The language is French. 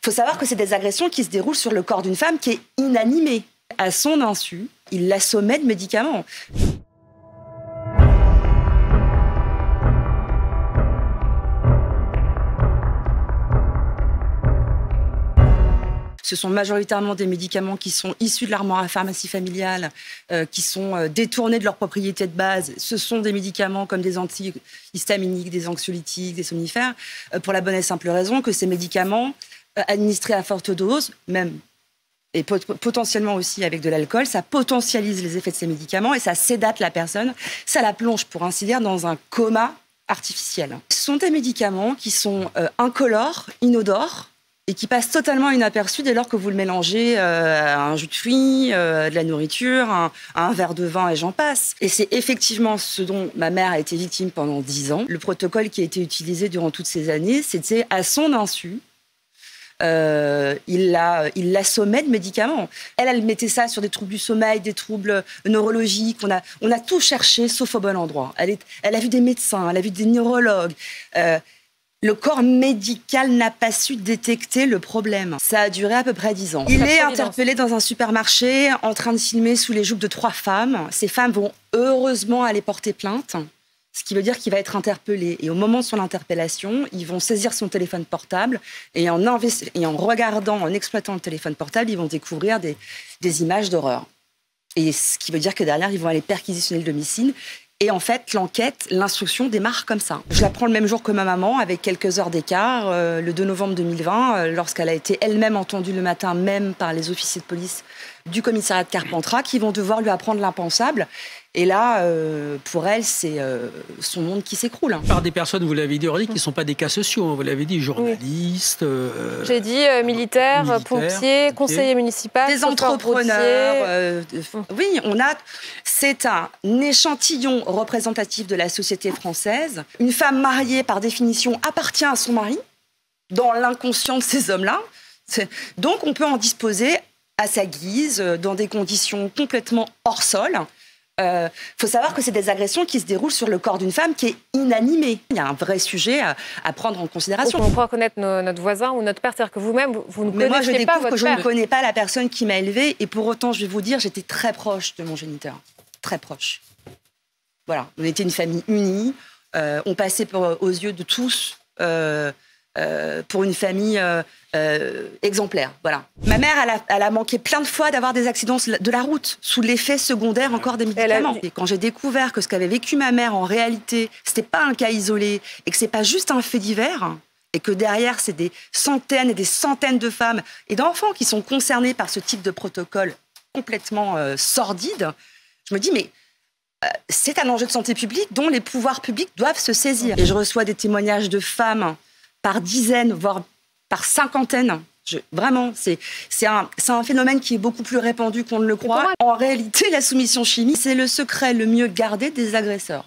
faut savoir que c'est des agressions qui se déroulent sur le corps d'une femme qui est inanimée. À son insu, il l'assommait de médicaments. Ce sont majoritairement des médicaments qui sont issus de l'armoire à pharmacie familiale, qui sont détournés de leur propriété de base. Ce sont des médicaments comme des antihistaminiques, des anxiolytiques, des somnifères, pour la bonne et simple raison que ces médicaments, administrés à forte dose, même et potentiellement aussi avec de l'alcool, ça potentialise les effets de ces médicaments et ça sédate la personne. Ça la plonge, pour ainsi dire, dans un coma artificiel. Ce sont des médicaments qui sont incolores, inodores, et qui passe totalement inaperçu dès lors que vous le mélangez à un jus de fruits, de la nourriture, à un verre de vin et j'en passe. Et c'est effectivement ce dont ma mère a été victime pendant 10 ans. Le protocole qui a été utilisé durant toutes ces années, c'était à son insu. Il l'assommait de médicaments. Elle mettait ça sur des troubles du sommeil, des troubles neurologiques. On a tout cherché sauf au bon endroit. Elle a vu des médecins, elle a vu des neurologues. Le corps médical n'a pas su détecter le problème. Ça a duré à peu près 10 ans. Il est interpellé dans un supermarché en train de filmer sous les joupes de 3 femmes. Ces femmes vont heureusement aller porter plainte, ce qui veut dire qu'il va être interpellé. Et au moment de son interpellation, ils vont saisir son téléphone portable et en regardant, en exploitant le téléphone portable, ils vont découvrir des images d'horreur. Et ce qui veut dire que derrière, ils vont aller perquisitionner le domicile. Et en fait, l'enquête, l'instruction démarre comme ça. Je la prends le même jour que ma maman, avec quelques heures d'écart, le 2 novembre 2020, lorsqu'elle a été elle-même entendue le matin même par les officiers de police du commissariat de Carpentras, qui vont devoir lui apprendre l'impensable. Et là, pour elle, c'est son monde qui s'écroule. Par des personnes, vous l'avez dit, Aurélie, qui ne sont pas des cas sociaux. Vous l'avez dit, journalistes. Oui. J'ai dit militaires, pompiers, conseillers municipaux. Des entrepreneurs. Oui, c'est un échantillon représentatif de la société française. Une femme mariée, par définition, appartient à son mari, dans l'inconscient de ces hommes-là. Donc, on peut en disposer à sa guise, dans des conditions complètement hors sol. Faut savoir que c'est des agressions qui se déroulent sur le corps d'une femme qui est inanimée. Il y a un vrai sujet à prendre en considération. On pourra connaître notre voisin ou notre père, c'est-à-dire que vous-même, vous ne connaissez pas votre père. Mais moi, je découvre que je ne connais pas la personne qui m'a élevée, et pour autant, je vais vous dire, j'étais très proche de mon géniteur. Très proche. Voilà, on était une famille unie, on passait aux yeux de tous pour une famille exemplaire. Voilà. Ma mère, elle a manqué plein de fois d'avoir des accidents de la route, sous l'effet secondaire encore des médicaments. Et quand j'ai découvert que ce qu'avait vécu ma mère, en réalité, c'était pas un cas isolé, et que c'est pas juste un fait divers, et que derrière, c'est des centaines et des centaines de femmes et d'enfants qui sont concernés par ce type de protocole complètement sordide, je me dis, mais c'est un enjeu de santé publique dont les pouvoirs publics doivent se saisir. Et je reçois des témoignages de femmes par dizaines, voire par cinquantaines. Vraiment, c'est un phénomène qui est beaucoup plus répandu qu'on ne le croit. En réalité, la soumission chimique, c'est le secret le mieux gardé des agresseurs.